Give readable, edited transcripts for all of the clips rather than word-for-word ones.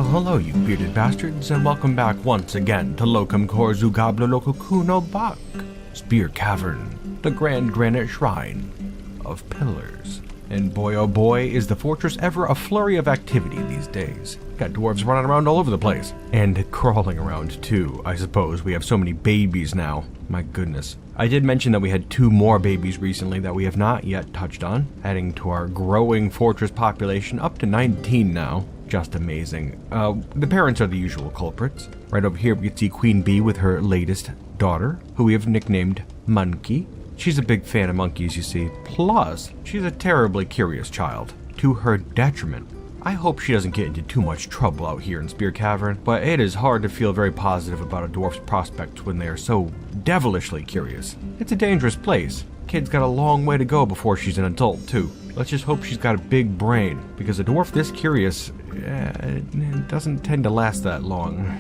Well, hello, you bearded bastards, and welcome back once again to Locum Corzu Goblo Lococuno Bak, Spearcavern, the grand granite shrine of pillars. And boy oh boy, is the fortress ever a flurry of activity these days. Got dwarves running around all over the place. And crawling around too, I suppose. We have so many babies now. My goodness. I did mention that we had 2 more babies recently that we have not yet touched on, adding to our growing fortress population up to 19 now. Just amazing. The parents are the usual culprits. Right over here we can see Queen Bee with her latest daughter, who we have nicknamed Monkey. She's a big fan of monkeys, you see. Plus, she's a terribly curious child, to her detriment. I hope she doesn't get into too much trouble out here in Spearcavern, but it is hard to feel very positive about a dwarf's prospects when they are so devilishly curious. It's a dangerous place. Kid's got a long way to go before she's an adult, too. Let's just hope she's got a big brain, because a dwarf this curious it doesn't tend to last that long.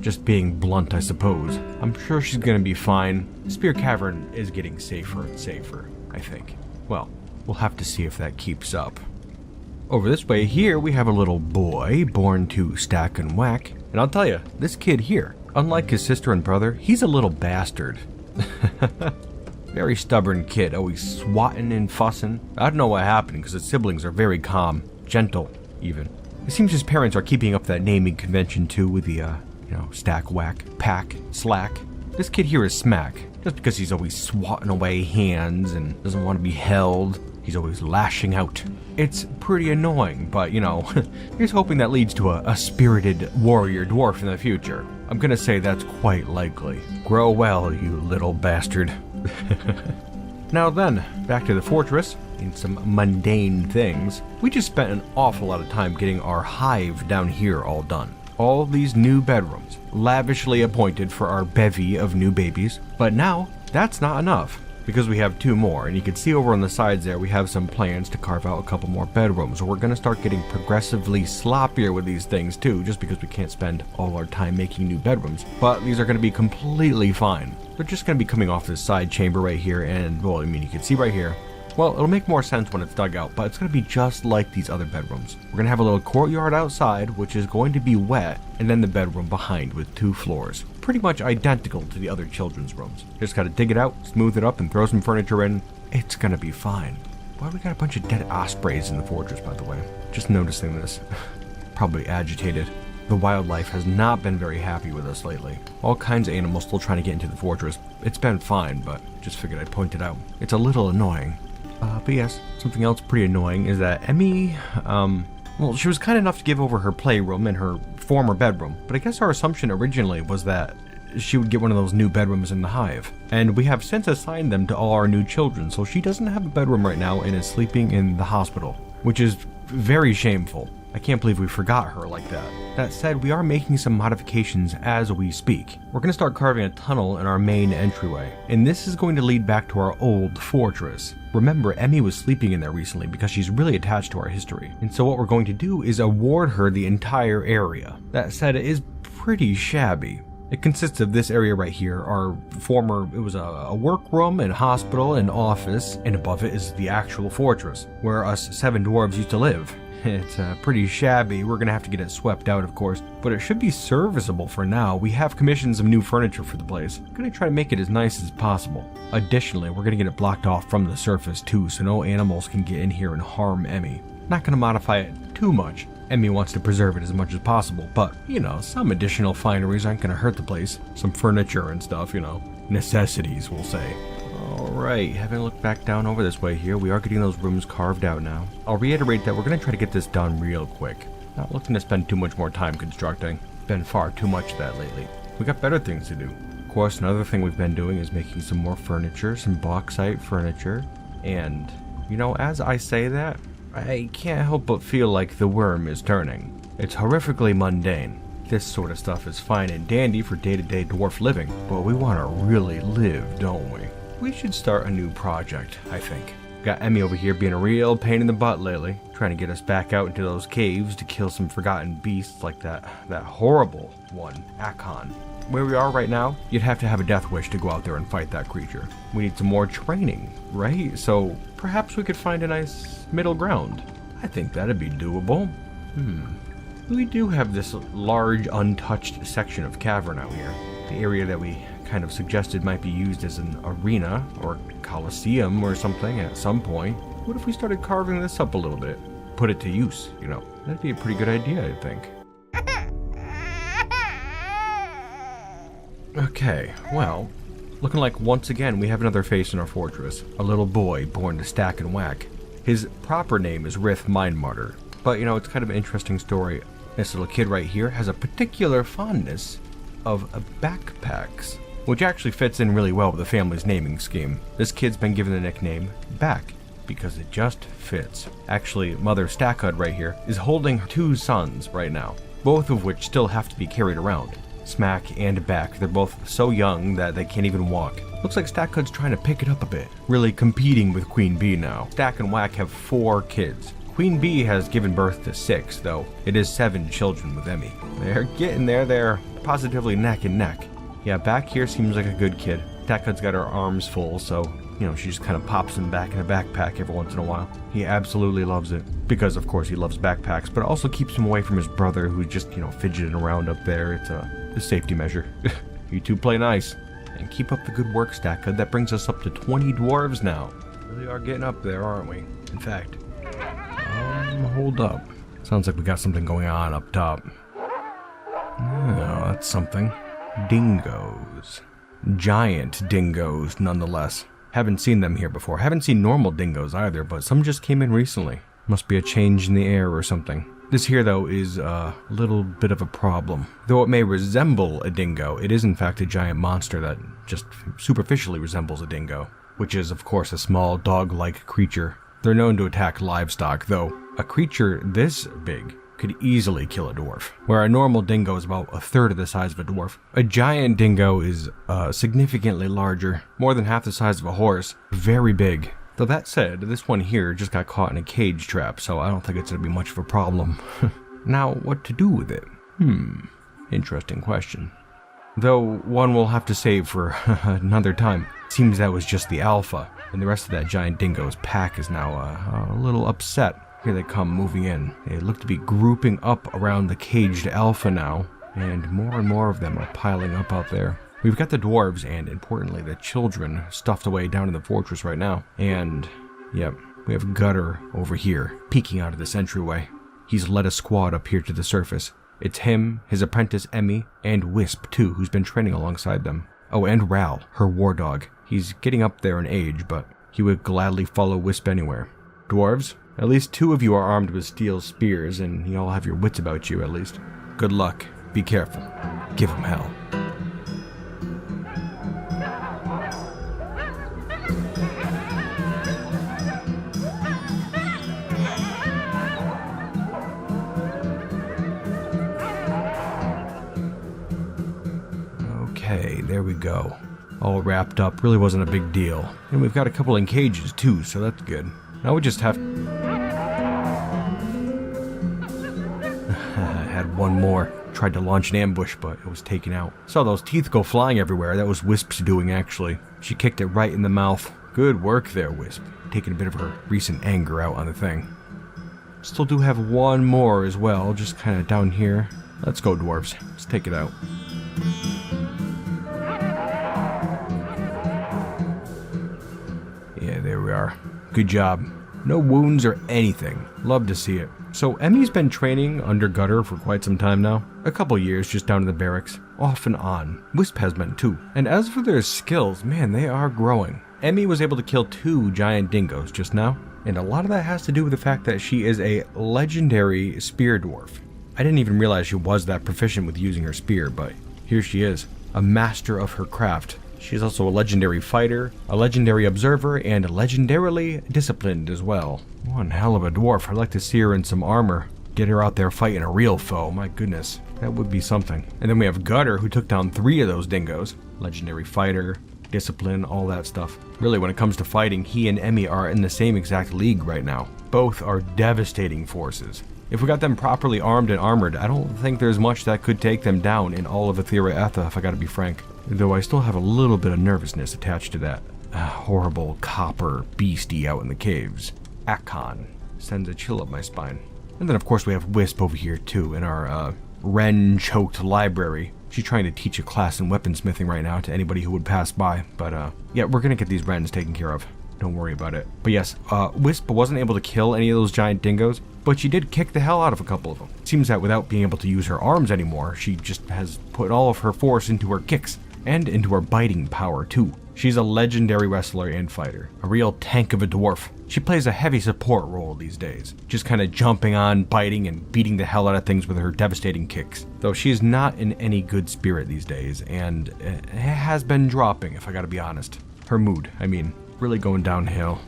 Just being blunt, I suppose. I'm sure she's gonna be fine. Spearcavern is getting safer and safer, I think. Well, we'll have to see if that keeps up. Over this way here, we have a little boy born to stack and whack. And I'll tell you, this kid here, unlike his sister and brother, he's a little bastard. Very stubborn kid, always swatting and fussing. I don't know what happened because his siblings are very calm, gentle, even. It seems his parents are keeping up that naming convention too with the, stack, whack, pack, slack. This kid here is Smack, just because he's always swatting away hands and doesn't want to be held. He's always lashing out. It's pretty annoying, but here's hoping that leads to a spirited warrior dwarf in the future. I'm gonna say that's quite likely. Grow well, you little bastard. Now then, back to the fortress. In some mundane things, we just spent an awful lot of time getting our hive down here all done. All these new bedrooms, lavishly appointed for our bevy of new babies. But now, that's not enough, because we have 2 more, and you can see over on the sides there we have some plans to carve out a couple more bedrooms. We're going to start getting progressively sloppier with these things too, just because we can't spend all our time making new bedrooms. But these are going to be completely fine. They're just going to be coming off this side chamber right here, and well, you can see right here. Well, it'll make more sense when it's dug out, but it's going to be just like these other bedrooms. We're going to have a little courtyard outside, which is going to be wet, and then the bedroom behind with 2 floors. Pretty much identical to the other children's rooms. Just got to dig it out, smooth it up, and throw some furniture in. It's going to be fine. Well, we got a bunch of dead ospreys in the fortress, by the way. Just noticing this. Probably agitated. The wildlife has not been very happy with us lately. All kinds of animals still trying to get into the fortress. It's been fine, but just figured I'd point it out. It's a little annoying. But yes, something else pretty annoying is that Emmy, she was kind enough to give over her playroom and her former bedroom, but I guess our assumption originally was that she would get one of those new bedrooms in the hive. And we have since assigned them to all our new children, so she doesn't have a bedroom right now and is sleeping in the hospital, which is very shameful. I can't believe we forgot her like that. That said, we are making some modifications as we speak. We're going to start carving a tunnel in our main entryway, and this is going to lead back to our old fortress. Remember, Emmy was sleeping in there recently because she's really attached to our history, and so what we're going to do is award her the entire area. That said, it is pretty shabby. It consists of this area right here, it was a workroom and hospital and office, and above it is the actual fortress, where us 7 dwarves used to live. It's pretty shabby. We're going to have to get it swept out, of course, but it should be serviceable for now. We have commissioned some new furniture for the place. I'm going to try to make it as nice as possible. Additionally, we're going to get it blocked off from the surface too, so no animals can get in here and harm Emmy. Not going to modify it too much. Emmy wants to preserve it as much as possible, but, some additional fineries aren't going to hurt the place. Some furniture and stuff, necessities, we'll say. Alright, having a look back down over this way here, we are getting those rooms carved out now. I'll reiterate that we're going to try to get this done real quick. Not looking to spend too much more time constructing. Been far too much of that lately. We got better things to do. Of course, another thing we've been doing is making some more furniture, some bauxite furniture. And, as I say that, I can't help but feel like the worm is turning. It's horrifically mundane. This sort of stuff is fine and dandy for day-to-day dwarf living, but we want to really live, don't we? We should start a new project, I think. Got Emmy over here being a real pain in the butt lately, trying to get us back out into those caves to kill some forgotten beasts like that horrible one, Akon. Where we are right now, you'd have to have a death wish to go out there and fight that creature. We need some more training, right? So perhaps we could find a nice middle ground. I think that'd be doable. We do have this large untouched section of cavern out here. The area that we kind of suggested might be used as an arena or coliseum or something at some point. What if we started carving this up a little bit? Put it to use, you know. That'd be a pretty good idea, I think. Okay, well, looking like once again we have another face in our fortress. A little boy born to stack and whack. His proper name is Rith Mindmartyr. But, you know, it's kind of an interesting story. This little kid right here has a particular fondness of backpacks, which actually fits in really well with the family's naming scheme. This kid's been given the nickname Back because it just fits. Actually, Mother Stackhud right here is holding 2 sons right now, both of which still have to be carried around. Smack and Back, they're both so young that they can't even walk. Looks like Stackhud's trying to pick it up a bit, really competing with Queen Bee now. Stack and Whack have 4 kids. Queen Bee has given birth to 6, though it is 7 children with Emmy. They're getting there, they're positively neck and neck. Yeah, Back here seems like a good kid. Stackhud's got her arms full, so, you know, she just kind of pops him back in a backpack every once in a while. He absolutely loves it, because of course he loves backpacks, but it also keeps him away from his brother who's just, you know, fidgeting around up there. It's a safety measure. You two play nice. And keep up the good work, Stackhud. That brings us up to 20 dwarves now. Really are getting up there, aren't we? In fact, hold up. Sounds like we got something going on up top. Oh, that's something. Dingoes. Giant dingoes, nonetheless. Haven't seen them here before. Haven't seen normal dingoes either, but some just came in recently. Must be a change in the air or something. This here, though, is a little bit of a problem. Though it may resemble a dingo, it is in fact a giant monster that just superficially resembles a dingo, which is, of course, a small dog-like creature. They're known to attack livestock, though a creature this big could easily kill a dwarf. Where a normal dingo is about a third of the size of a dwarf, a giant dingo is significantly larger, more than half the size of a horse, very big. Though that said, this one here just got caught in a cage trap, so I don't think it's going to be much of a problem. Now, what to do with it? Interesting question. Though one will have to save for another time. Seems that was just the alpha, and the rest of that giant dingo's pack is now a little upset. Here they come moving in. They look to be grouping up around the caged alpha now, and more of them are piling up out there. We've got the dwarves and, importantly, the children stuffed away down in the fortress right now. And, yep, we have Gutter over here, peeking out of this entryway. He's led a squad up here to the surface. It's him, his apprentice Emmy, and Wisp, too, who's been training alongside them. Oh, and Ral, her war dog. He's getting up there in age, but he would gladly follow Wisp anywhere. Dwarves, at least 2 of you are armed with steel spears, and you all have your wits about you, at least. Good luck. Be careful. Give 'em hell. Okay, there we go. All wrapped up, really wasn't a big deal. And we've got a couple in cages too, so that's good. Now we just have... I had one more. Tried to launch an ambush, but it was taken out. Saw those teeth go flying everywhere. That was Wisp's doing, actually. She kicked it right in the mouth. Good work there, Wisp. Taking a bit of her recent anger out on the thing. Still do have one more as well, just kind of down here. Let's go, dwarves. Let's take it out. Yeah, there we are. Good job. No wounds or anything. Love to see it. So Emmy's been training under Gutter for quite some time now. A couple years just down in the barracks. Off and on. Wisp has been too. And as for their skills, man, they are growing. Emmy was able to kill 2 giant dingoes just now. And a lot of that has to do with the fact that she is a legendary spear dwarf. I didn't even realize she was that proficient with using her spear, but here she is. A master of her craft. She's also a legendary fighter, a legendary observer, and legendarily disciplined as well. One hell of a dwarf. I'd like to see her in some armor. Get her out there fighting a real foe. My goodness, that would be something. And then we have Gutter, who took down 3 of those dingoes. Legendary fighter, discipline, all that stuff. Really, when it comes to fighting, he and Emmy are in the same exact league right now. Both are devastating forces. If we got them properly armed and armored, I don't think there's much that could take them down in all of Aethera Etha, if I gotta be frank. Though I still have a little bit of nervousness attached to that horrible copper beastie out in the caves. Akon sends a chill up my spine. And then of course we have Wisp over here too in our wren-choked library. She's trying to teach a class in weaponsmithing right now to anybody who would pass by. But yeah, we're gonna get these wrens taken care of. Don't worry about it. But yes, Wisp wasn't able to kill any of those giant dingoes, but she did kick the hell out of a couple of them. It seems that without being able to use her arms anymore, she just has put all of her force into her kicks, and into her biting power too. She's a legendary wrestler and fighter, a real tank of a dwarf. She plays a heavy support role these days, just kind of jumping on, biting, and beating the hell out of things with her devastating kicks. Though she is not in any good spirit these days, and it has been dropping, if I gotta be honest. Her mood, I mean, really going downhill.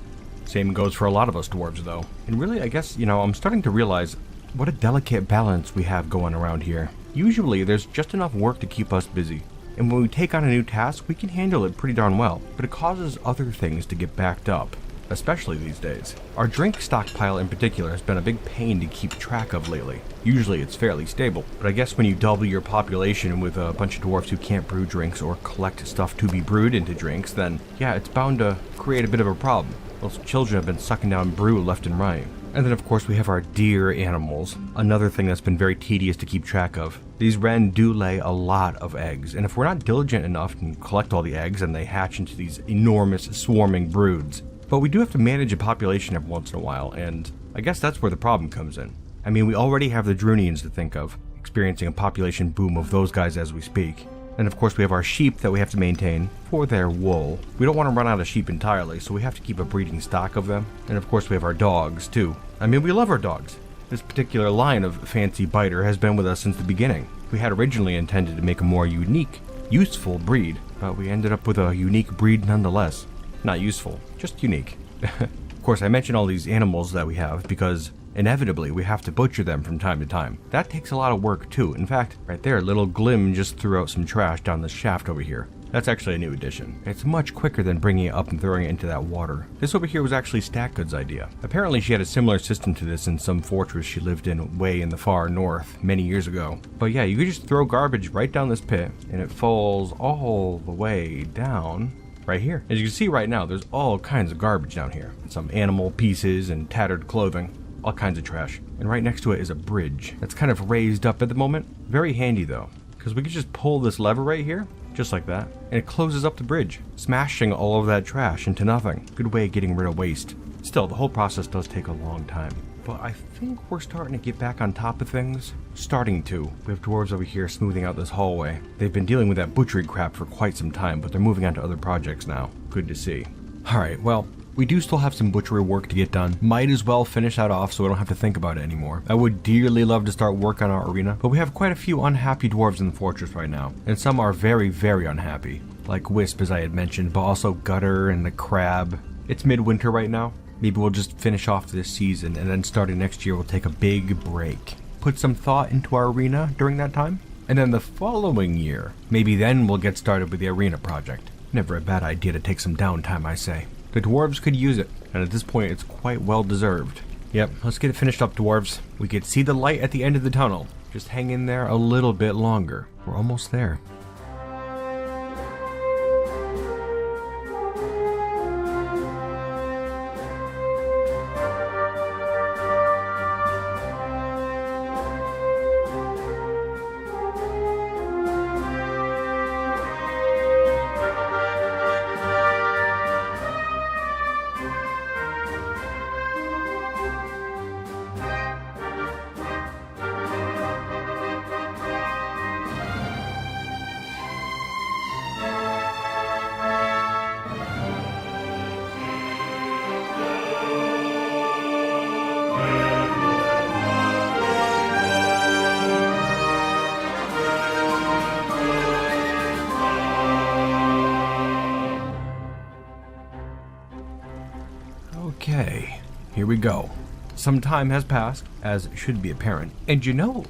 Same goes for a lot of us dwarves though. And really, I guess, I'm starting to realize what a delicate balance we have going around here. Usually, there's just enough work to keep us busy. And when we take on a new task, we can handle it pretty darn well, but it causes other things to get backed up, especially these days. Our drink stockpile in particular has been a big pain to keep track of lately. Usually it's fairly stable, but I guess when you double your population with a bunch of dwarves who can't brew drinks or collect stuff to be brewed into drinks, then yeah, it's bound to create a bit of a problem. Those children have been sucking down brew left and right. And then of course we have our deer animals, another thing that's been very tedious to keep track of. These wren do lay a lot of eggs, and if we're not diligent enough to collect all the eggs, then they hatch into these enormous swarming broods. But we do have to manage a population every once in a while, and I guess that's where the problem comes in. I mean, we already have the Drunians to think of, experiencing a population boom of those guys as we speak. And of course we have our sheep that we have to maintain for their wool. We don't want to run out of sheep entirely, so we have to keep a breeding stock of them. And of course we have our dogs too. I mean, we love our dogs. This particular line of fancy biter has been with us since the beginning. We had originally intended to make a more unique, useful breed, but we ended up with a unique breed nonetheless. Not useful, just unique. Of course, I mention all these animals that we have because inevitably we have to butcher them from time to time. That takes a lot of work too. In fact, right there, little Glim just threw out some trash down the shaft over here. That's actually a new addition. It's much quicker than bringing it up and throwing it into that water. This over here was actually Stackgood's idea. Apparently she had a similar system to this in some fortress she lived in way in the far north many years ago. But yeah, you could just throw garbage right down this pit and it falls all the way down right here. As you can see right now, there's all kinds of garbage down here. Some animal pieces and tattered clothing. All kinds of trash. And right next to it is a bridge that's kind of raised up at the moment. Very handy though, because we can just pull this lever right here, just like that, and it closes up the bridge, smashing all of that trash into nothing. Good way of getting rid of waste. Still, the whole process does take a long time. But I think we're starting to get back on top of things. Starting to. We have dwarves over here smoothing out this hallway. They've been dealing with that butchery crap for quite some time, but they're moving on to other projects now. Good to see. Alright, well, we do still have some butchery work to get done. Might as well finish that off so I don't have to think about it anymore. I would dearly love to start work on our arena, but we have quite a few unhappy dwarves in the fortress right now, and some are very, very unhappy. Like Wisp, as I had mentioned, but also Gutter and the Crab. It's midwinter right now. Maybe we'll just finish off this season, and then starting next year we'll take a big break. Put some thought into our arena during that time, and then the following year, maybe then we'll get started with the arena project. Never a bad idea to take some downtime, I say. The dwarves could use it, and at this point it's quite well deserved. Yep, let's get it finished up, dwarves. We could see the light at the end of the tunnel. Just hang in there a little bit longer. We're almost there. Okay, here we go. Some time has passed, as should be apparent. And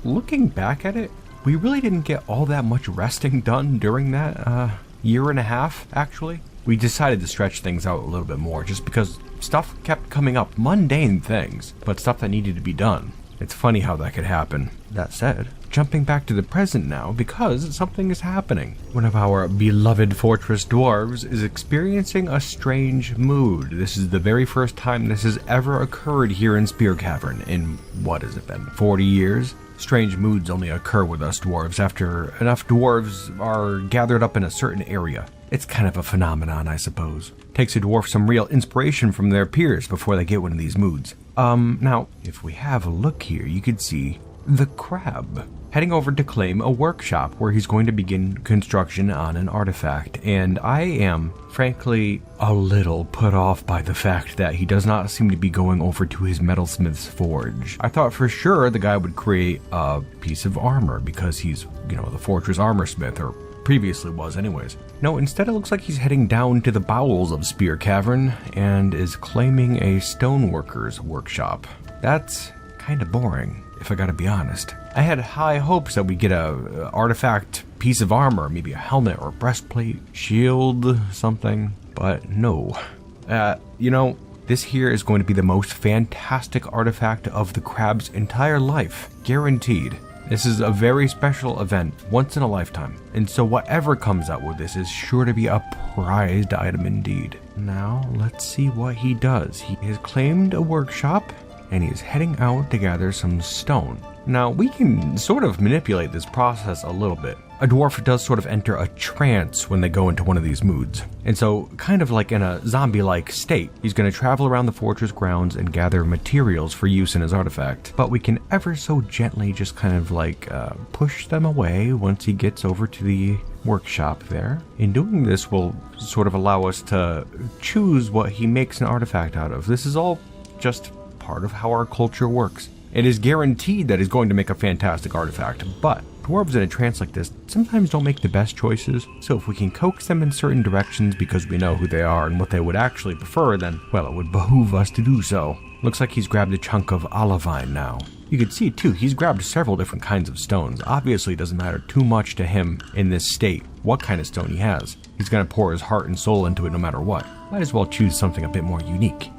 looking back at it, we really didn't get all that much resting done during that year and a half, actually. We decided to stretch things out a little bit more just because stuff kept coming up, mundane things, but stuff that needed to be done. It's funny how that could happen. That said, jumping back to the present now because something is happening. One of our beloved fortress dwarves is experiencing a strange mood. This is the very first time this has ever occurred here in Spearcavern in, what has it been, 40 years? Strange moods only occur with us dwarves after enough dwarves are gathered up in a certain area. It's kind of a phenomenon, I suppose. Takes a dwarf some real inspiration from their peers before they get one of these moods. Now, if we have a look here, you could see the crab heading over to claim a workshop where he's going to begin construction on an artifact. And I am, frankly, a little put off by the fact that he does not seem to be going over to his metalsmith's forge. I thought for sure the guy would create a piece of armor because he's, the fortress armor smith, or previously was anyways. No, instead it looks like he's heading down to the bowels of Spearcavern and is claiming a stoneworker's workshop. That's kind of boring, if I gotta be honest. I had high hopes that we'd get a artifact piece of armor, maybe a helmet or breastplate, shield, something, but no. This here is going to be the most fantastic artifact of the crab's entire life, guaranteed. This is a very special event, once in a lifetime, and so whatever comes out with this is sure to be a prized item indeed. Now, let's see what he does. He has claimed a workshop, and he is heading out to gather some stone. Now, we can sort of manipulate this process a little bit. A dwarf does sort of enter a trance when they go into one of these moods. And so, kind of like in a zombie-like state, he's going to travel around the fortress grounds and gather materials for use in his artifact. But we can ever so gently just kind of push them away once he gets over to the workshop there. In doing this will sort of allow us to choose what he makes an artifact out of. This is all just part of how our culture works. It is guaranteed that he's going to make a fantastic artifact, but dwarves in a trance like this sometimes don't make the best choices, so if we can coax them in certain directions because we know who they are and what they would actually prefer, then, well, it would behoove us to do so. Looks like he's grabbed a chunk of olivine now. You can see, too, he's grabbed several different kinds of stones. Obviously, it doesn't matter too much to him in this state what kind of stone he has. He's going to pour his heart and soul into it no matter what. Might as well choose something a bit more unique,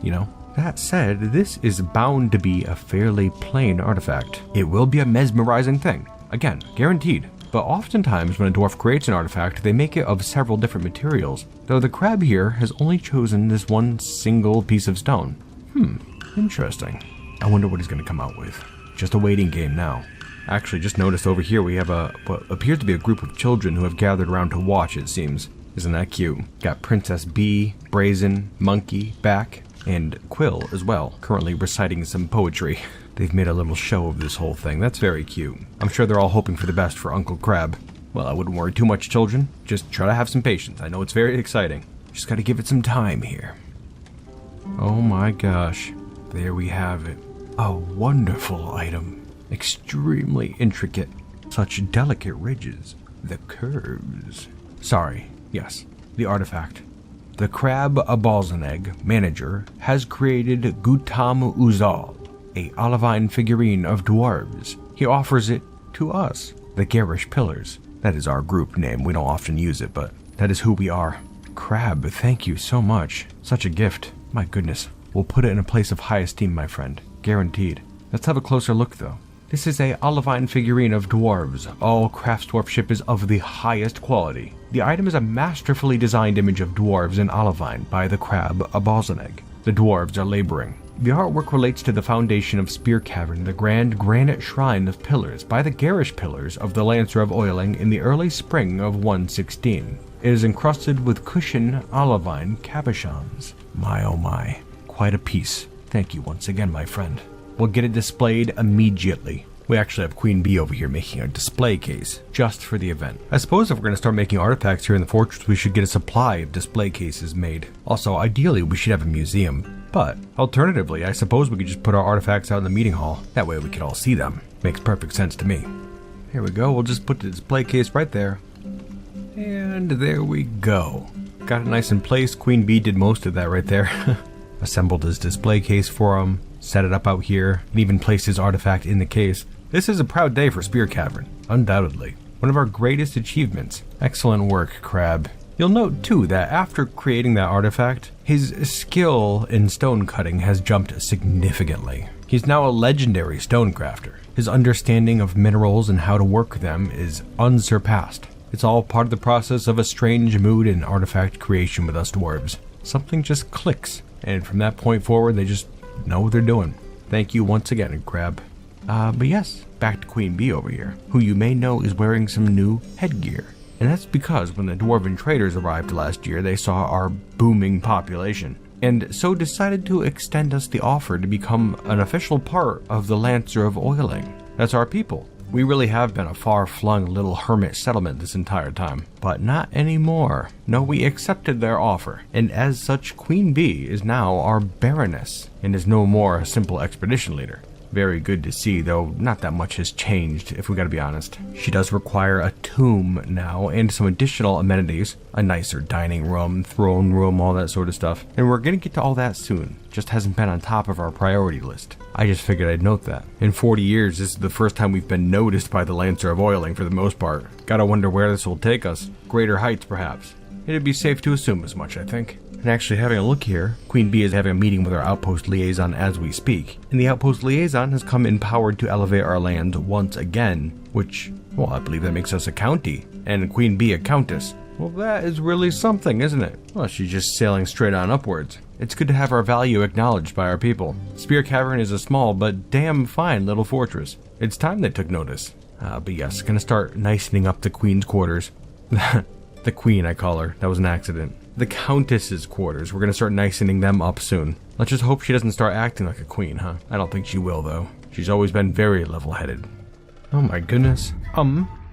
That said, this is bound to be a fairly plain artifact. It will be a mesmerizing thing. Again, guaranteed. But oftentimes when a dwarf creates an artifact, they make it of several different materials, though the crab here has only chosen this one single piece of stone. Interesting. I wonder what he's going to come out with. Just a waiting game now. Actually, just noticed over here we have what appears to be a group of children who have gathered around to watch, it seems. Isn't that cute? Got Princess Bee, Brazen, Monkey, Back, and Quill as well, currently reciting some poetry. They've made a little show of this whole thing. That's very cute. I'm sure they're all hoping for the best for Uncle Crab. Well, I wouldn't worry too much, children. Just try to have some patience. I know it's very exciting. Just gotta give it some time here. Oh my gosh. There we have it. A wonderful item. Extremely intricate. Such delicate ridges. The curves. Sorry. Yes. The artifact. The Crab Abalzenegg manager has created Gutam Uzal, a olivine figurine of dwarves. He offers it to us, the Garish Pillars. That is our group name. We don't often use it, but that is who we are. Crab, thank you so much. Such a gift. My goodness. We'll put it in a place of high esteem, my friend. Guaranteed. Let's have a closer look, though. This is a olivine figurine of dwarves. All craftsdwarfship is of the highest quality. The item is a masterfully designed image of dwarves in olivine by the Crab Abalzenegg. The dwarves are laboring. The artwork relates to the foundation of Spearcavern, the grand granite shrine of pillars by the Garish Pillars of the Lancer of Oiling in the early spring of 116. It is encrusted with cushion olivine cabochons. My oh my, quite a piece. Thank you once again, my friend. We'll get it displayed immediately. We actually have Queen Bee over here making a display case just for the event. I suppose if we're going to start making artifacts here in the fortress, we should get a supply of display cases made. Also, ideally, we should have a museum. But alternatively, I suppose we could just put our artifacts out in the meeting hall. That way we can all see them. Makes perfect sense to me. Here we go. We'll just put the display case right there. And there we go. Got it nice in place. Queen Bee did most of that right there. Assembled his display case for him. Set it up out here, and even placed his artifact in the case. This is a proud day for Spearcavern, undoubtedly. One of our greatest achievements. Excellent work, Crab. You'll note, too, that after creating that artifact, his skill in stone cutting has jumped significantly. He's now a legendary stonecrafter. His understanding of minerals and how to work them is unsurpassed. It's all part of the process of a strange mood and artifact creation with us dwarves. Something just clicks, and from that point forward, they just know what they're doing. Thank you once again, Crab. But yes, back to Queen Bee over here, who you may know is wearing some new headgear. And that's because when the dwarven traders arrived last year, they saw our booming population, and so decided to extend us the offer to become an official part of the Lancer of Oiling. That's our people. We really have been a far-flung little hermit settlement this entire time, but not anymore. No, we accepted their offer, and as such, Queen Bee is now our Baroness, and is no more a simple expedition leader. Very good to see, though not that much has changed, if we gotta be honest. She does require a tomb now, and some additional amenities. A nicer dining room, throne room, all that sort of stuff. And we're gonna get to all that soon. Just hasn't been on top of our priority list. I just figured I'd note that. In 40 years, this is the first time we've been noticed by the Lancer of Oiling for the most part. Gotta wonder where this will take us. Greater heights, perhaps. It'd be safe to assume as much, I think. And actually, having a look here, Queen Bee is having a meeting with our outpost liaison as we speak. And the outpost liaison has come empowered to elevate our land once again, which, well, I believe that makes us a county, and Queen Bee a countess. Well, that is really something, isn't it? Well, she's just sailing straight on upwards. It's good to have our value acknowledged by our people. Spearcavern is a small but damn fine little fortress. It's time they took notice. But yes, gonna start nicening up the Queen's quarters. The Queen, I call her. That was an accident. The Countess's quarters. We're gonna start nicening them up soon. Let's just hope she doesn't start acting like a queen, huh? I don't think she will, though. She's always been very level-headed. Oh my goodness.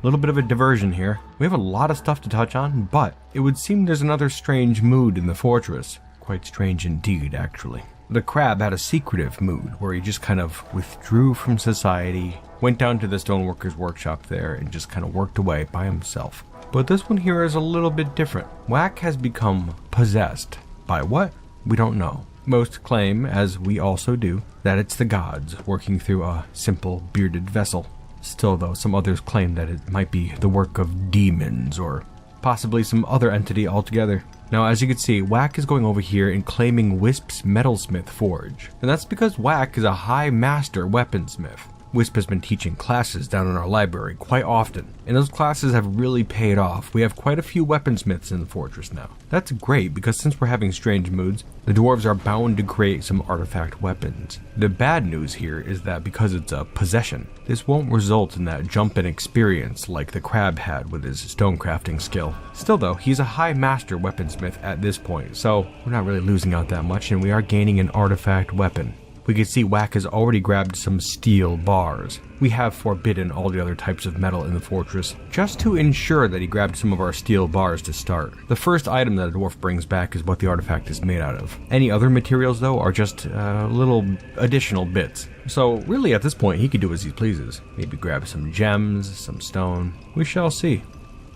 Little bit of a diversion here. We have a lot of stuff to touch on, but it would seem there's another strange mood in the fortress. Quite strange indeed, actually. The crab had a secretive mood, where he just kind of withdrew from society, went down to the stoneworker's workshop there, and just kind of worked away by himself. But this one here is a little bit different. Whack has become possessed. By what? We don't know. Most claim, as we also do, that it's the gods working through a simple bearded vessel. Still though, some others claim that it might be the work of demons or possibly some other entity altogether. Now, as you can see, Whack is going over here and claiming Wisp's Metalsmith Forge. And that's because Whack is a high master weaponsmith. Wisp has been teaching classes down in our library quite often, and those classes have really paid off. We have quite a few weaponsmiths in the fortress now. That's great, because since we're having strange moods, the dwarves are bound to create some artifact weapons. The bad news here is that because it's a possession, this won't result in that jump in experience like the crab had with his stonecrafting skill. Still though, he's a high master weaponsmith at this point, so we're not really losing out that much, and we are gaining an artifact weapon. We can see Whack has already grabbed some steel bars. We have forbidden all the other types of metal in the fortress, just to ensure that he grabbed some of our steel bars to start. The first item that a dwarf brings back is what the artifact is made out of. Any other materials, though, are just little additional bits. So really, at this point, he could do as he pleases. Maybe grab some gems, some stone. We shall see.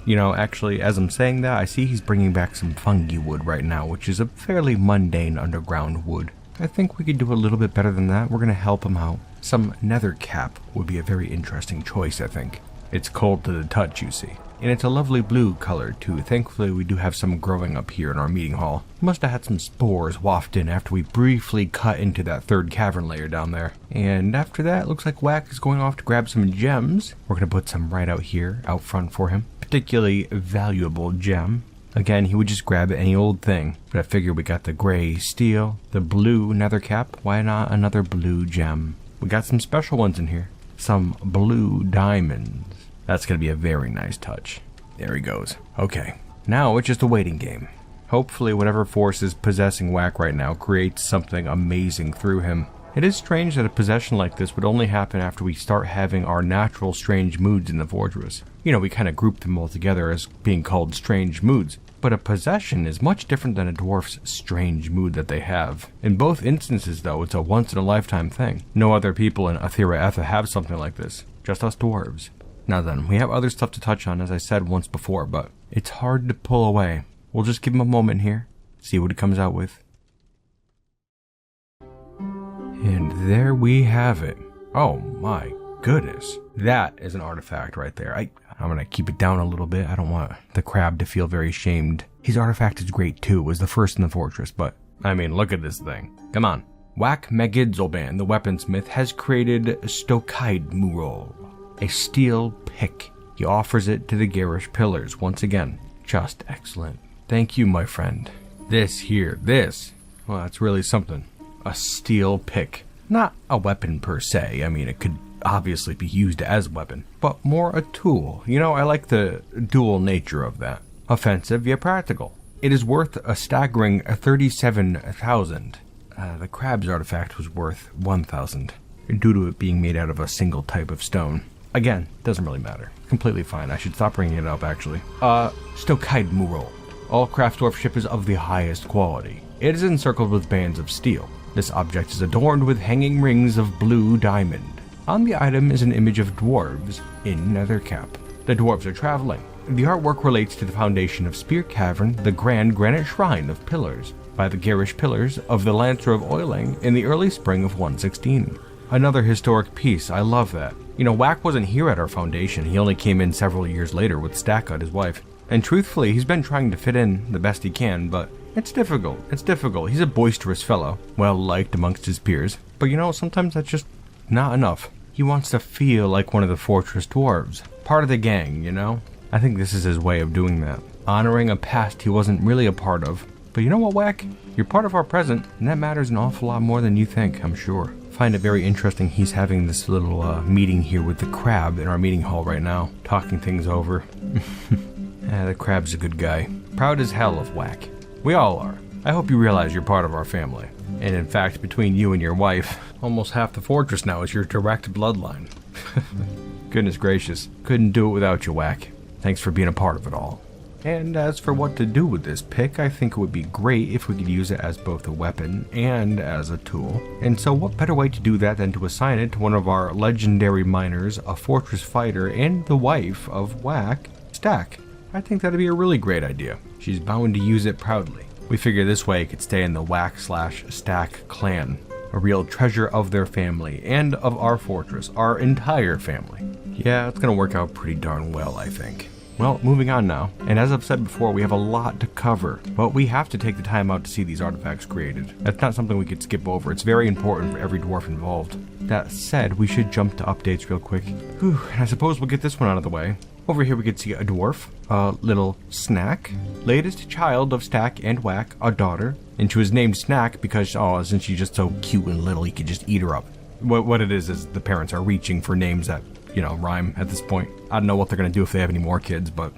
You know, actually, as I'm saying that, I see he's bringing back some fungi wood right now, which is a fairly mundane underground wood. I think we could do a little bit better than that. We're going to help him out. Some nether cap would be a very interesting choice, I think. It's cold to the touch, you see. And it's a lovely blue color, too. Thankfully, we do have some growing up here in our meeting hall. Must have had some spores wafted in after we briefly cut into that third cavern layer down there. And after that, looks like Whack is going off to grab some gems. We're going to put some right out here, out front for him. Particularly valuable gem. Again, he would just grab any old thing, but I figure we got the gray steel, the blue nether cap, why not another blue gem? We got some special ones in here, some blue diamonds. That's going to be a very nice touch. There he goes. Okay, now it's just a waiting game. Hopefully whatever force is possessing Whack right now creates something amazing through him. It is strange that a possession like this would only happen after we start having our natural strange moods in the fortress. You know, we kind of group them all together as being called strange moods. But a possession is much different than a dwarf's strange mood that they have. In both instances, though, it's a once-in-a-lifetime thing. No other people in Athera Etha have something like this. Just us dwarves. Now then, we have other stuff to touch on, as I said once before, but it's hard to pull away. We'll just give him a moment here, see what he comes out with. And there we have it. Oh my goodness. That is an artifact right there. I'm gonna keep it down a little bit. I don't want the crab to feel very shamed. His artifact is great too. It was the first in the fortress, but I mean, look at this thing. Come on. Whack Megidzelban, the weaponsmith, has created Stokaidmurol, a steel pick. He offers it to the garish pillars once again. Just excellent. Thank you, my friend. This, well, that's really something. A steel pick. Not a weapon per se. I mean, it could obviously be used as a weapon, but more a tool. You know, I like the dual nature of that. Offensive yet practical. It is worth a staggering 37,000. The crab's artifact was worth 1,000, due to it being made out of a single type of stone. Again, doesn't really matter. Completely fine. I should stop bringing it up, actually. Stokaidmurol. All craftsdwarfship is of the highest quality. It is encircled with bands of steel. This object is adorned with hanging rings of blue diamond. On the item is an image of dwarves in nethercap. The dwarves are traveling. The artwork relates to the foundation of Spearcavern, the grand granite shrine of pillars, by the garish pillars of the Lancer of Oiling in the early spring of 116. Another historic piece, I love that. You know, Whack wasn't here at our foundation, he only came in several years later with Stacka, his wife. And truthfully, he's been trying to fit in the best he can, but it's difficult. He's a boisterous fellow, well liked amongst his peers. But you know, sometimes that's just not enough. He wants to feel like one of the fortress dwarves, part of the gang, you know? I think this is his way of doing that, honoring a past he wasn't really a part of. But you know what, Whack? You're part of our present, and that matters an awful lot more than you think, I'm sure. Find it very interesting he's having this little meeting here with the crab in our meeting hall right now, talking things over. The crab's a good guy. Proud as hell of Whack. We all are. I hope you realize you're part of our family. And in fact, between you and your wife, almost half the fortress now is your direct bloodline. Goodness gracious. Couldn't do it without you, Whack. Thanks for being a part of it all. And as for what to do with this pick, I think it would be great if we could use it as both a weapon and as a tool. And so what better way to do that than to assign it to one of our legendary miners, a fortress fighter, and the wife of Whack, Stack. I think that'd be a really great idea. She's bound to use it proudly. We figure this way it could stay in the Whack/Stack clan, a real treasure of their family and of our fortress, our entire family. Yeah, it's gonna work out pretty darn well, I think. Well, moving on now, and as I've said before, we have a lot to cover, but we have to take the time out to see these artifacts created. That's not something we could skip over. It's very important for every dwarf involved. That said, we should jump to updates real quick. Whew, and I suppose we'll get this one out of the way. Over here we could see a dwarf, a little Snack, latest child of Stack and Whack, a daughter, and she was named Snack because, since she's just so cute and little, he could just eat her up. What it is the parents are reaching for names that, rhyme at this point. I don't know what they're going to do if they have any more kids, but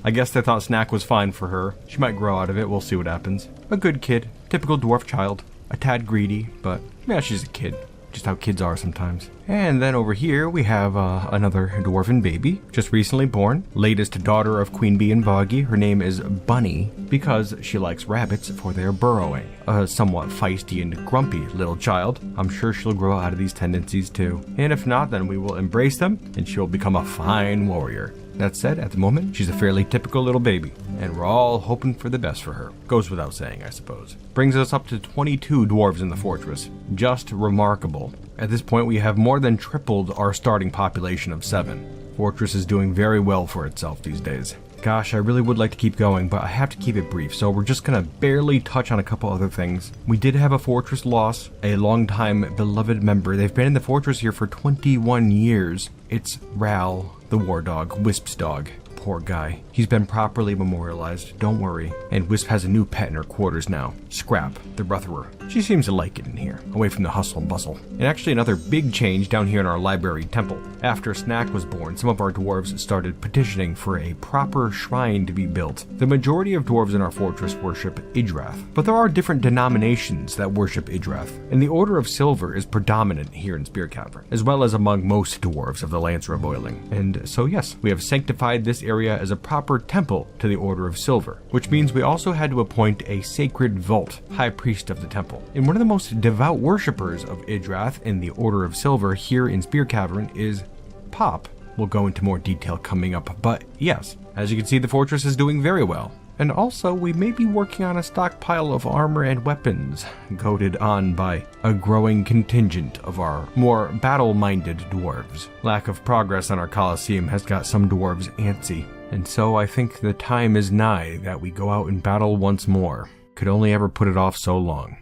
I guess they thought Snack was fine for her. She might grow out of it, we'll see what happens. A good kid, typical dwarf child, a tad greedy, but yeah, she's a kid. Just how kids are sometimes. And then over here we have another dwarven baby, just recently born, latest daughter of Queen Bee and Boggy. Her name is Bunny because she likes rabbits for their burrowing. A somewhat feisty and grumpy little child. I'm sure she'll grow out of these tendencies too. And if not, then we will embrace them and she'll become a fine warrior. That said, at the moment, she's a fairly typical little baby, and we're all hoping for the best for her. Goes without saying, I suppose. Brings us up to 22 dwarves in the fortress. Just remarkable. At this point, we have more than tripled our starting population of 7. Fortress is doing very well for itself these days. Gosh, I really would like to keep going, but I have to keep it brief, so we're just gonna barely touch on a couple other things. We did have a fortress loss, a longtime beloved member. They've been in the fortress here for 21 years. It's Ral, the war dog, Wisp's dog. Poor guy. He's been properly memorialized, don't worry. And Wisp has a new pet in her quarters now, Scrap, the Breatherer. She seems to like it in here, away from the hustle and bustle. And actually another big change down here in our library temple. After Snack was born, some of our dwarves started petitioning for a proper shrine to be built. The majority of dwarves in our fortress worship Idrath, but there are different denominations that worship Idrath, and the Order of Silver is predominant here in Spearcavern, as well as among most dwarves of the Lancer of Oiling. And so yes, we have sanctified this area as a proper temple to the Order of Silver, which means we also had to appoint a sacred vault, high priest of the temple. And one of the most devout worshippers of Idrath in the Order of Silver here in Spearcavern is Pop. We'll go into more detail coming up, but yes, as you can see, the fortress is doing very well. And also, we may be working on a stockpile of armor and weapons, goaded on by a growing contingent of our more battle-minded dwarves. Lack of progress on our Colosseum has got some dwarves antsy, and so I think the time is nigh that we go out and battle once more. Could only ever put it off so long.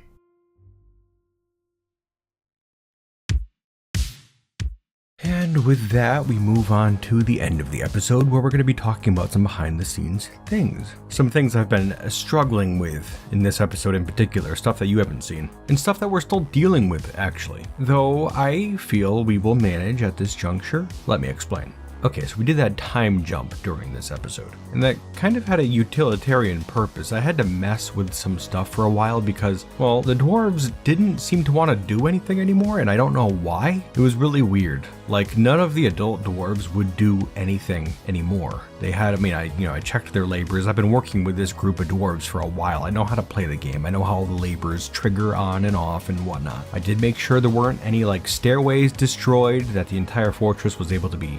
And with that, we move on to the end of the episode where we're going to be talking about some behind the scenes things. Some things I've been struggling with in this episode in particular, stuff that you haven't seen, and stuff that we're still dealing with actually. Though I feel we will manage at this juncture. Let me explain. Okay, so we did that time jump during this episode, and that kind of had a utilitarian purpose. I had to mess with some stuff for a while because, well, the dwarves didn't seem to want to do anything anymore, and I don't know why. It was really weird. Like, none of the adult dwarves would do anything anymore. They had, I checked their labors. I've been working with this group of dwarves for a while. I know how to play the game. I know how the labors trigger on and off and whatnot. I did make sure there weren't any, stairways destroyed, that the entire fortress was able to be,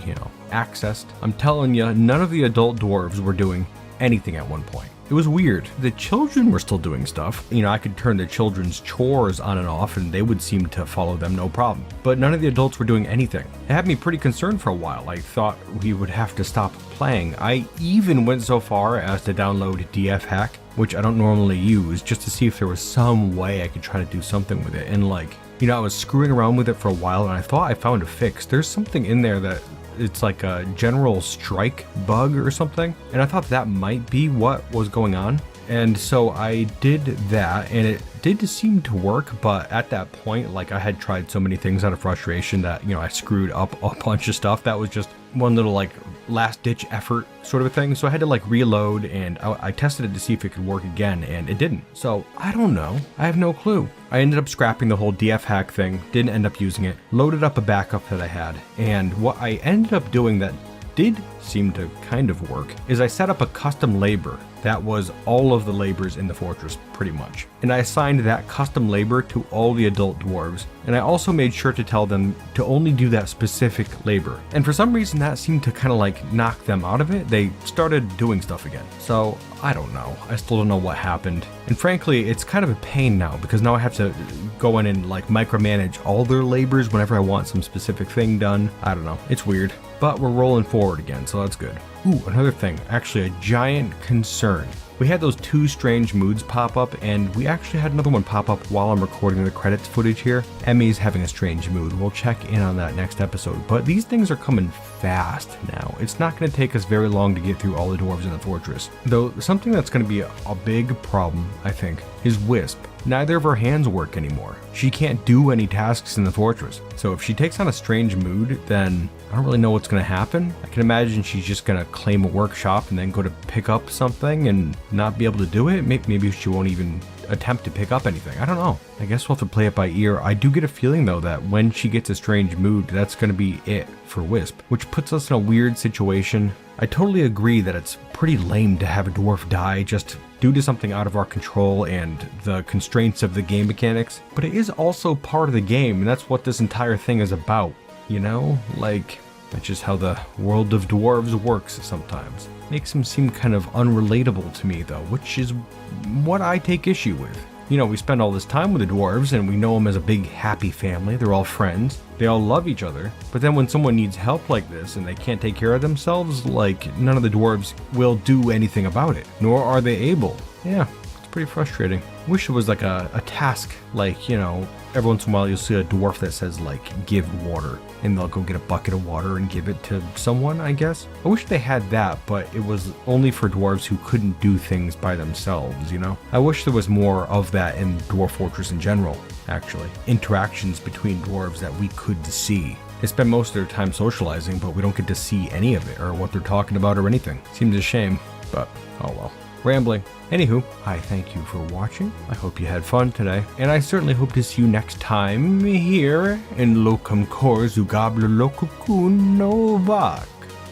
accessed. I'm telling you, none of the adult dwarves were doing anything at one point. It was weird. The children were still doing stuff. I could turn the children's chores on and off and they would seem to follow them no problem. But none of the adults were doing anything. It had me pretty concerned for a while. I thought we would have to stop playing. I even went so far as to download DF Hack, which I don't normally use, just to see if there was some way I could try to do something with it. And I was screwing around with it for a while and I thought I found a fix. There's something in there that it's like a general strike bug or something, and I thought that might be what was going on. And so I did that and it did seem to work, but at that point, I had tried so many things out of frustration that, I screwed up a bunch of stuff. That was just one little last ditch effort sort of a thing. So I had to reload and I tested it to see if it could work again and it didn't. So I don't know. I have no clue. I ended up scrapping the whole DF hack thing, didn't end up using it, loaded up a backup that I had. And what I ended up doing that did seem to kind of work is I set up a custom labor that was all of the labors in the fortress pretty much, and I assigned that custom labor to all the adult dwarves, and I also made sure to tell them to only do that specific labor. And for some reason that seemed to kind of knock them out of it. They started doing stuff again. So I don't know. I still don't know what happened, and frankly it's kind of a pain now because now I have to go in and micromanage all their labors whenever I want some specific thing done. I don't know. It's weird. But we're rolling forward again, so that's good. Ooh, another thing, actually a giant concern. We had those two strange moods pop up, and we actually had another one pop up while I'm recording the credits footage here. Emmy's having a strange mood. We'll check in on that next episode. But these things are coming fast now. It's not going to take us very long to get through all the dwarves in the fortress. Though something that's going to be a big problem, I think, is Wisp. Neither of her hands work anymore. She can't do any tasks in the fortress. So if she takes on a strange mood, then I don't really know what's going to happen. I can imagine she's just going to claim a workshop and then go to pick up something and not be able to do it. Maybe she won't even attempt to pick up anything. I don't know. I guess we'll have to play it by ear. I do get a feeling though that when she gets a strange mood, that's going to be it for Wisp, which puts us in a weird situation. I totally agree that it's pretty lame to have a dwarf die just due to something out of our control and the constraints of the game mechanics, but it is also part of the game, and that's what this entire thing is about, that's just how the world of dwarves works sometimes. Makes them seem kind of unrelatable to me though, which is what I take issue with. We spend all this time with the dwarves and we know them as a big happy family. They're all friends. They all love each other. But then when someone needs help like this and they can't take care of themselves, none of the dwarves will do anything about it, nor are they able. Yeah, it's pretty frustrating. Wish it was a task, every once in a while you'll see a dwarf that says give water, and they'll go get a bucket of water and give it to someone, I guess. I wish they had that, but it was only for dwarves who couldn't do things by themselves, I wish there was more of that in Dwarf Fortress in general, actually. Interactions between dwarves that we could see. They spend most of their time socializing, but we don't get to see any of it or what they're talking about or anything. Seems a shame, but oh well. Rambling. Anywho, I thank you for watching. I hope you had fun today, and I certainly hope to see you next time here in Locum Cors Ugabler Locukun Novak,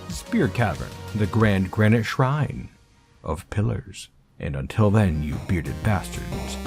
Spearcavern, the Grand Granite Shrine of Pillars. And until then, you bearded bastards,